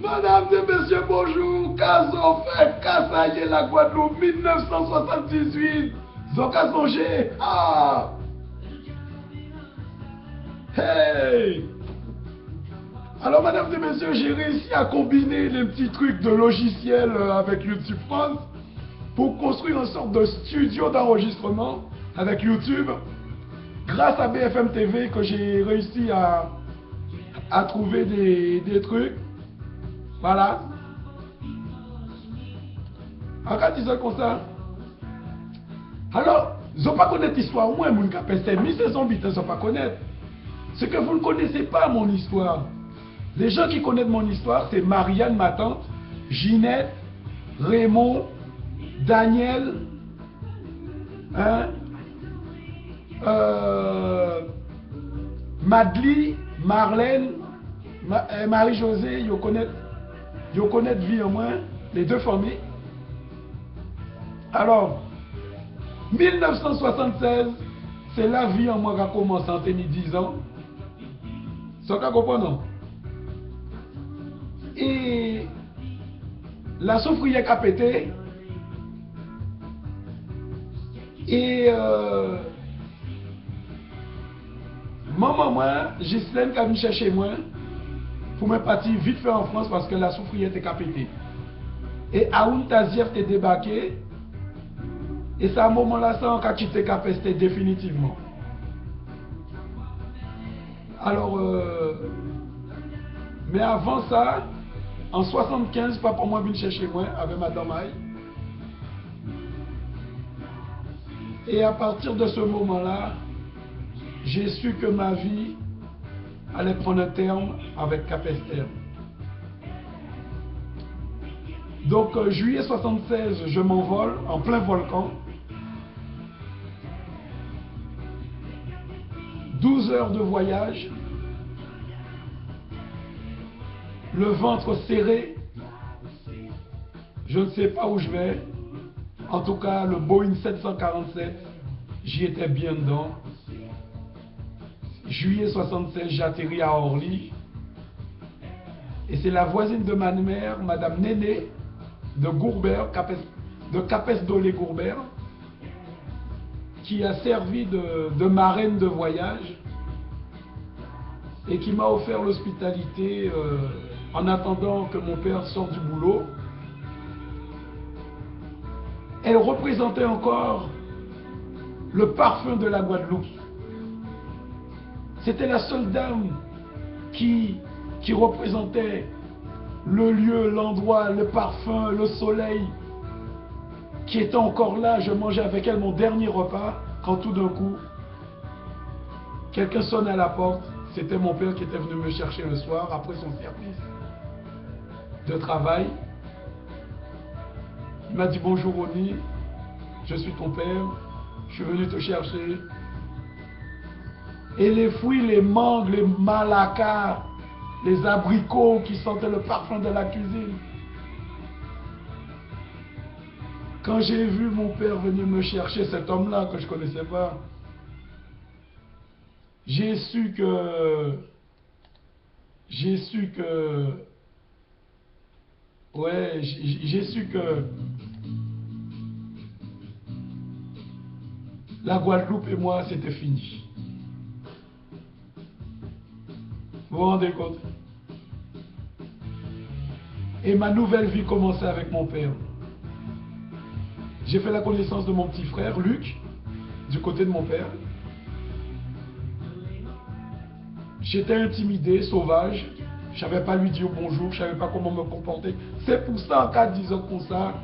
Madame et messieurs, bonjour. Caso fait Kassaye la Guadeloupe 1978. Zoka songé. Ah. Hey. Alors, madame et messieurs, j'ai réussi à combiner les petits trucs de logiciel avec YouTube France pour construire une sorte de studio d'enregistrement avec YouTube grâce à BFM TV que j'ai réussi à trouver des trucs. Voilà. Regarde ça comme ça. Alors, ils n'ont pas connaître l'histoire. Moi, mon capé, c'est 1500 bits, ils n'ont pas connaître. C'est que vous ne connaissez pas mon histoire. Les gens qui connaissent mon histoire, c'est Marianne, ma tante, Ginette, Raymond, Daniel, hein, Madly, Marlène, Marie-Josée, ils connaissent vie au moins, les deux familles. Alors, 1976, c'est la vie en moi qui a commencé en 10 ans. Ça vous comprenez? Et la soufrière a pété. Et maman, moi, Ghislaine qui a venu chercher moi pour me partir vite fait en France parce que la soufrière était pété. Et Aoun Taziev était débarqué. Et c'est à un moment-là, ça, on a quitté Capesté définitivement. Alors, mais avant ça, en 75, papa moi venu chercher moi avec madame Aïe. Et à partir de ce moment-là, j'ai su que ma vie allait prendre un terme avec Capester. Donc, juillet 76, je m'envole en plein volcan. 12 heures de voyage. Le ventre serré. Je ne sais pas où je vais. En tout cas, le Boeing 747, j'y étais bien dedans. Juillet 76, j'atterris à Orly. Et c'est la voisine de ma mère, Madame Néné, de Gourbert, de Capes-Dolé-Gourbert, qui a servi de marraine de voyage et qui m'a offert l'hospitalité en attendant que mon père sorte du boulot. Elle représentait encore le parfum de la Guadeloupe. C'était la seule dame qui représentait le lieu, l'endroit, le parfum, le soleil, qui était encore là. Je mangeais avec elle mon dernier repas, quand tout d'un coup, quelqu'un sonne à la porte. C'était mon père qui était venu me chercher le soir, après son service de travail. Il m'a dit: bonjour Ronnie, je suis ton père, je suis venu te chercher. Et les fruits, les mangues, les malacas, les abricots qui sentaient le parfum de la cuisine. Quand j'ai vu mon père venir me chercher, cet homme-là que je ne connaissais pas, j'ai su que la Guadeloupe et moi, c'était fini. Vous vous rendez compte? Et ma nouvelle vie commençait avec mon père. J'ai fait la connaissance de mon petit frère, Luc, du côté de mon père. J'étais intimidé, sauvage. Je ne savais pas lui dire bonjour, je ne savais pas comment me comporter. C'est pour ça, en 4-10 ans comme ça,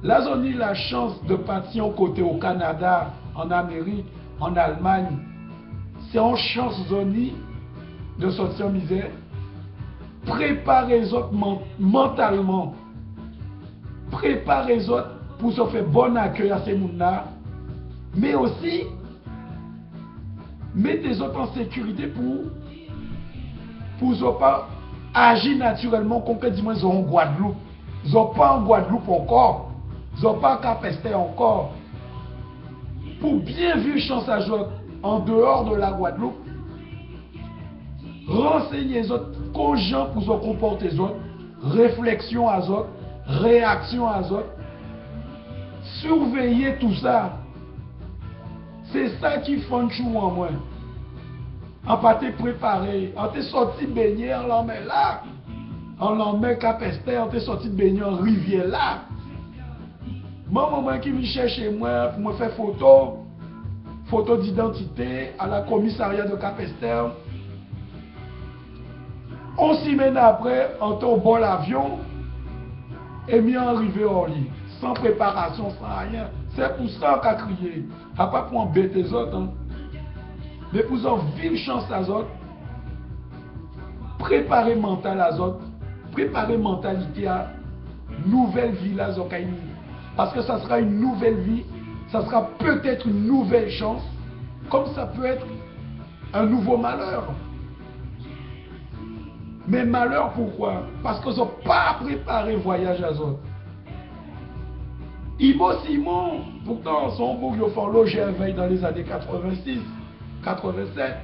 là, j'ai eu la chance de partir au côté au Canada, en Amérique, en Allemagne. C'est en chance zoni de sortir en misère. Préparez les autres mentalement. Préparez les autres pour se faire bon accueil à ces gens-là. Mais aussi, mettez les autres en sécurité pour ne pas agir naturellement comme que dis-moi ils ont en Guadeloupe. Ils n'ont pas en Guadeloupe encore. Ils n'ont pas en Capesté encore. Pour bien vivre chance à jouer en dehors de la Guadeloupe, renseigner les autres, gens pour se comporter les autres, réflexion à les autres, réaction à les autres, surveiller tout ça. C'est ça qui fait chou en moi. En pas te préparé, en te sorti baigner, on l'emmène là. On l'emmène Capester, on te sorti baigner en rivière là. Maman qui vient chercher moi pour me faire photo d'identité à la commissariat de Capester. 11 semaines après, on est au bord de l'avion et mis arrivé au lit. Sans préparation, sans rien. C'est pour ça qu'on a crié. A pas pour embêter les autres. Hein. Mais pour en vivre chance à les autres. Préparer mental à les autres. Préparer mentalité à nouvelle vie là, parce que ça sera une nouvelle vie. Ça sera peut-être une nouvelle chance. Comme ça peut être un nouveau malheur. Mais malheur pourquoi? Parce qu'ils n'ont pas préparé le voyage à eux autres. Ibo Simon, pourtant, son beau qui a fait loger un veille dans les années 86, 87.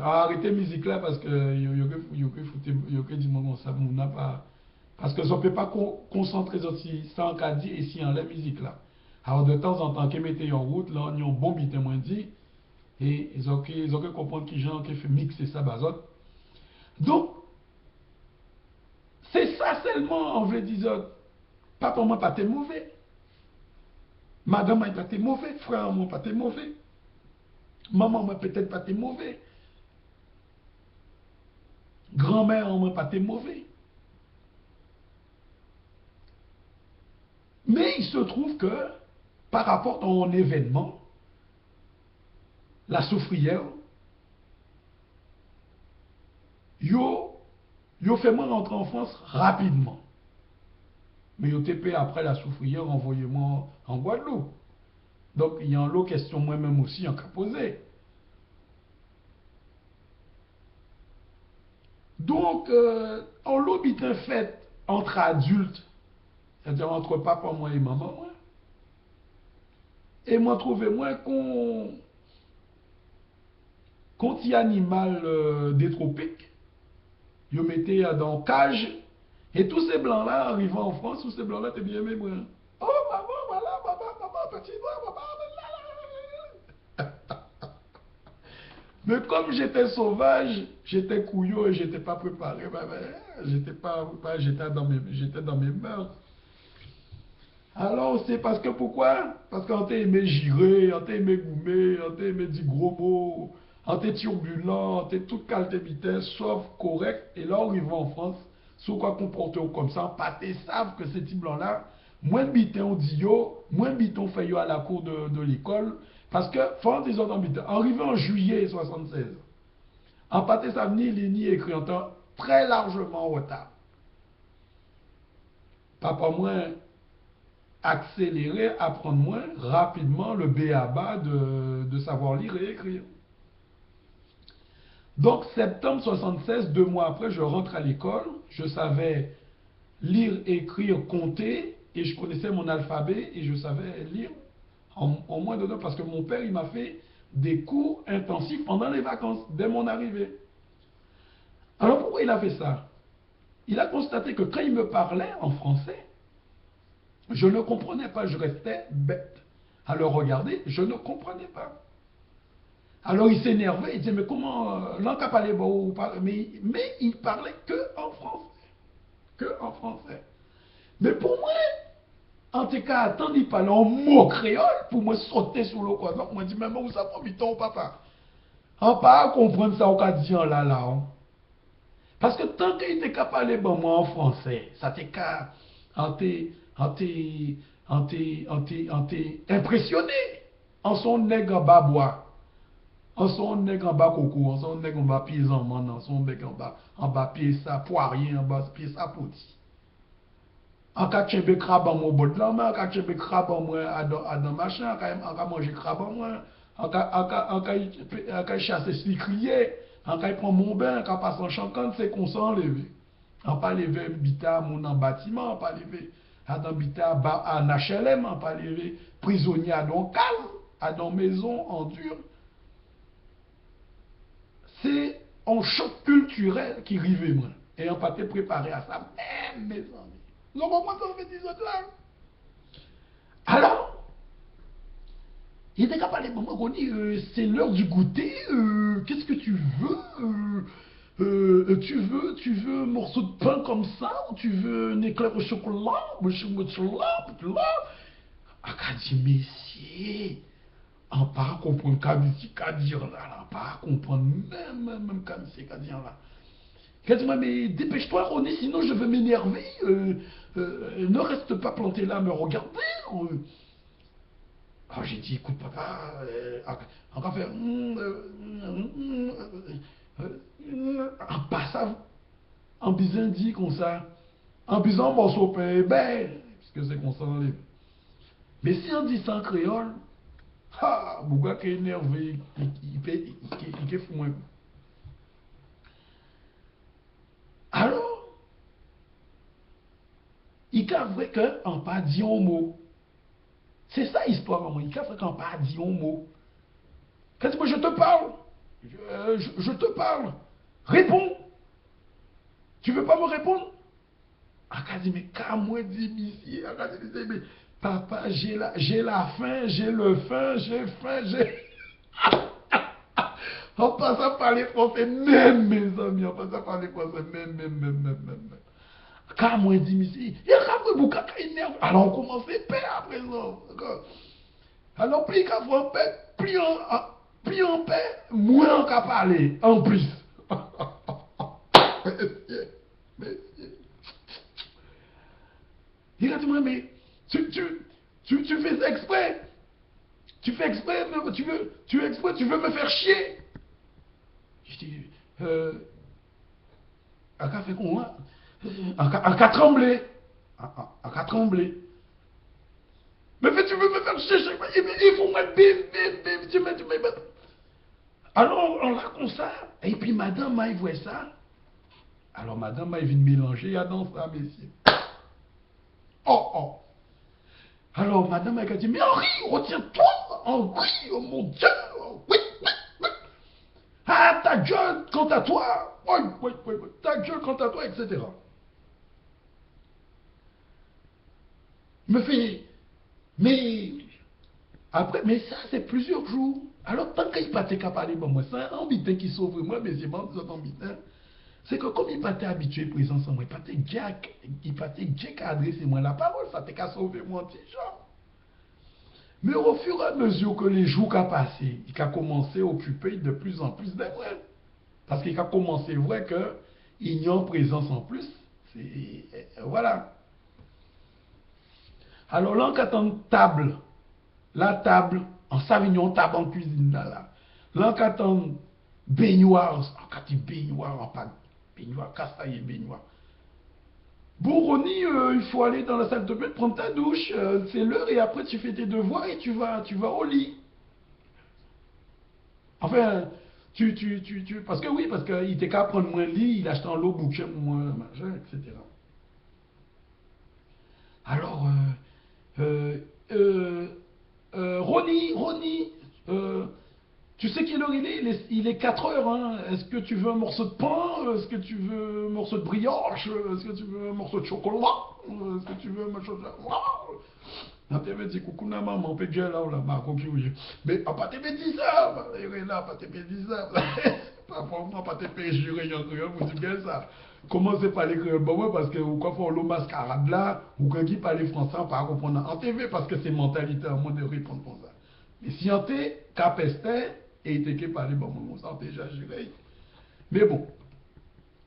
Arrêtez la musique là parce que il dit bon ça n'a pas parce que ça ne peut pas concentrer aussi sans qu'à dire ici en la musique là. Alors de temps en temps qu'ils mettaient en route là, ils ont bon bité moins dit et ils ont que comprendre qui gens qui fait mixer ça bazot. Donc c'est ça seulement on veut dire papa moi pas t'es mauvais. Madame moi pas t'es mauvais, frère moi pas t'es mauvais. Maman moi peut-être pas t'es mauvais. Grand-mère moi pas t'es mauvais. Mais il se trouve que par rapport à un événement, la soufrière, yo fait moi rentrer en France rapidement. Mais yo TP après la soufrière, envoyez-moi en Guadeloupe. Donc il y a une autre question moi-même aussi en cas posé. Donc, on l'obit un fait entre adultes, c'est-à-dire entre papa moi et maman moi. Et moi trouvé moi qu'on y animal des tropiques, ils mettaient dans cage, et tous ces blancs-là arrivant en France, tous ces blancs-là étaient bien mes bruns. Oh maman, voilà, maman, petit doigt, maman, mais comme j'étais sauvage, j'étais couillon et j'étais pas préparé, j'étais dans mes mœurs. Alors c'est parce que pourquoi? Parce qu'on t'a aimé girer, on t'a aimé goumer, on t'a aimé dire gros mots, on t'a turbulent, on t'a toute qualité vitesse, sauf correct. Et là, on arrive en France, sur quoi comporter comme ça, pas te savent que ces types là moins de bitin on dit yo, moins de bitin on fait yo à la cour de l'école. Parce que, faut des autres bitin, arrivé en juillet 76, en pâté ça venir, ni écrit en temps très largement en retard. Papa moins accélérer, apprendre moins rapidement le b.a.-ba de savoir lire et écrire. Donc, septembre 76, 2 mois après, je rentre à l'école. Je savais lire, écrire, compter, et je connaissais mon alphabet, et je savais lire en moins de 2 parce que mon père, il m'a fait des cours intensifs pendant les vacances, dès mon arrivée. Alors, pourquoi il a fait ça? Il a constaté que quand il me parlait en français, je ne comprenais pas, je restais bête. À le regarder, je ne comprenais pas. Alors il s'énervait, il disait, mais comment, l'anka parlait bon, mais il parlait que en français. Que en français. Mais pour moi, en tout cas, attendre, il parlait en mot créole pour me sauter sur le croisement. Moi, je dis, mais où ça prend du temps, papa? On pas comprendre ça au cas dit en là. Hein. Parce que tant qu'il était capable de parler moi en français, ça t'est qu'à impressionné en son nègre en bas bois, en son nègre en bas coco, en son nègre en bas pieds en man, en son nègre en bas pieds ça poirier, en bas pieds ça poti. En cas de crabe en mon bord de la main, en cas de crabe en moi à dans machin, en cas manger crabe en moi, en cas chasser slicrier, en cas prend mon bain, en cas passe en chancant, c'est qu'on s'en lever. On pas lever bita mon en bâtiment, on pas lever à d'habiter à HLM, à pas les prisonniers à dans calme, à dans maison en dur. C'est un choc culturel qui arrive, moi. Et on pas été préparé à ça, même mes amis. Vous comprenez ce que je veux dire là? Alors, il était capable de me dire, c'est l'heure du goûter, qu'est-ce que tu veux tu veux un morceau de pain comme ça, ou tu veux un éclair au chocolat, ou a dit, messieurs, on pas comprendre qu'à dire là, on pas comprendre même qu'à dire là. Il dit, mais dépêche-toi, René, sinon je vais m'énerver. Ne reste pas planté là à me regarder. Alors j'ai dit, écoute papa, on va faire en passant, en bisant dit comme ça, en bisant morceau de pain, ben, parce que c'est comme ça. Mais si on dit ça en créole, ah, mon gars qui est énervé, il est fou. Alors, il a vrai qu'on pas dit un mot. C'est ça l'histoire, moi. Il a vrai qu'on pas dit un mot. Qu'est-ce que je te parle? Je te parle. Réponds. Tu veux pas me répondre? Il a dit, mais qu'à moi dit, monsieur. Il a dit, mais papa, j'ai la faim, j'ai le faim, j'ai faim, j'ai... On passe à parler français, même mes amis, on passe à parler français, même. Quand moi dit, monsieur, il y a un peu de énerve. Alors on commence à paix à présent. Alors plus qu'à voir paix, plus en paix, moins on qu'à parler, en plus. Messieurs. Il a dit, mais tu fais exprès. Tu fais exprès, tu veux me faire chier. Je dis, à qu'a fait quoi? À qu'a tremblé. À qu'a tremblé. Mais tu veux me faire chier, il faut mettre bim, tu mets. Alors, on l'a comme ça, et puis madame m'a vu ça. Alors, madame m'a vu mélanger à dans ça, messieurs. Oh. Alors, madame m'a dit, mais Henri, retiens-toi, Henri, oh mon Dieu, oui. Ah, ta gueule, quant à toi, oui, ta gueule, quant à toi, etc. Il me fait, mais après, mais ça, c'est plusieurs jours. Alors, tant qu'il n'a pas capable de moi, ça, un bitin qui sauve moi, mais c'est bon, c'est un bitin. C'est que comme il n'a pas habitué à présence en moi, il n'a pas Jack à adresser moi la parole, ça t'a qu'à sauver moi, petit genre. Mais au fur et à mesure que les jours ont passé, il a commencé à occuper de plus en plus de vrai. Parce qu'il a commencé vrai qu'il y a une présence en plus. Voilà. Alors là, quand on table, la table, en Savignon, table en cuisine, là, quand on baignoire, quand il baignoire, en pas baignoire, castaille baignoire. Bouroni, il faut aller dans la salle de bain, prendre ta douche, c'est l'heure, et après tu fais tes devoirs et tu vas au lit. Enfin, parce que oui, parce qu'il était qu'à prendre moins lit, il achetait en l'eau bouquin, moins machin, etc. Alors, Ronnie, tu sais quelle heure il est 4 heures, hein. Est-ce que tu veux un morceau de pain? Est-ce que tu veux un morceau de brioche? Est-ce que tu veux un morceau de chocolat? Est-ce que tu veux un morceau de... On t'avait dit, coucou, maman, on peut dire là, mais on pas te dit ça, pas te dit ça. Parfois, pas te jurer, vous dites bien ça. Commencez par les créoles, bon, parce que vous quoi le mascarade là, ou quand qui parle français, on pas comprendre en TV parce que c'est mentalité à moi de répondre comme ça. Mais si on t'est capesté, et il t'est parlé, bon, ça, on t'est déjà juré. Mais bon,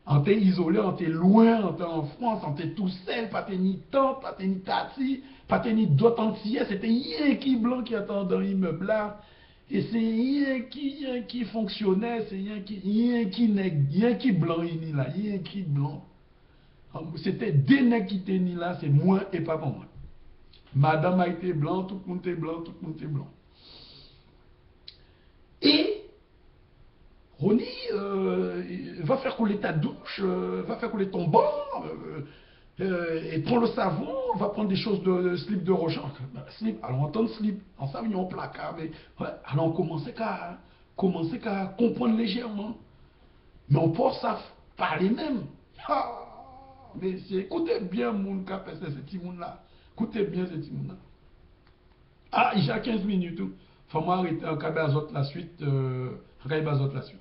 on t'est isolé, on t'est loin, on t'est en France, on t'est tout seul, pas t'es ni tante, pas t'es ni tati, pas t'es ni d'autres entiers, c'était rien qui blanc qui attend dans l'immeuble là. Et c'est rien qui fonctionnait, c'est rien qui blanc ni là, rien qui blanc. C'était des nègres qui étaient ni là, c'est moi et pas pour moi. Madame a été blanc, tout le monde était blanc, tout le monde était blanc. Et Ronnie, va faire couler ta douche, va faire couler ton bain, Et prend le savon, on va prendre des choses de slip de rocher. Slip, alors on entend slip, en ça, on placard, mais ouais, alors on commencer à comprendre légèrement. Mais on pense à parler même. Ah, mais écoutez bien, mon cas, c'est ce petit monde-là. Écoutez bien ce petit monde-là. Ah, il y a 15 minutes. Il faut m'arrêter en cas la suite. En cas la suite.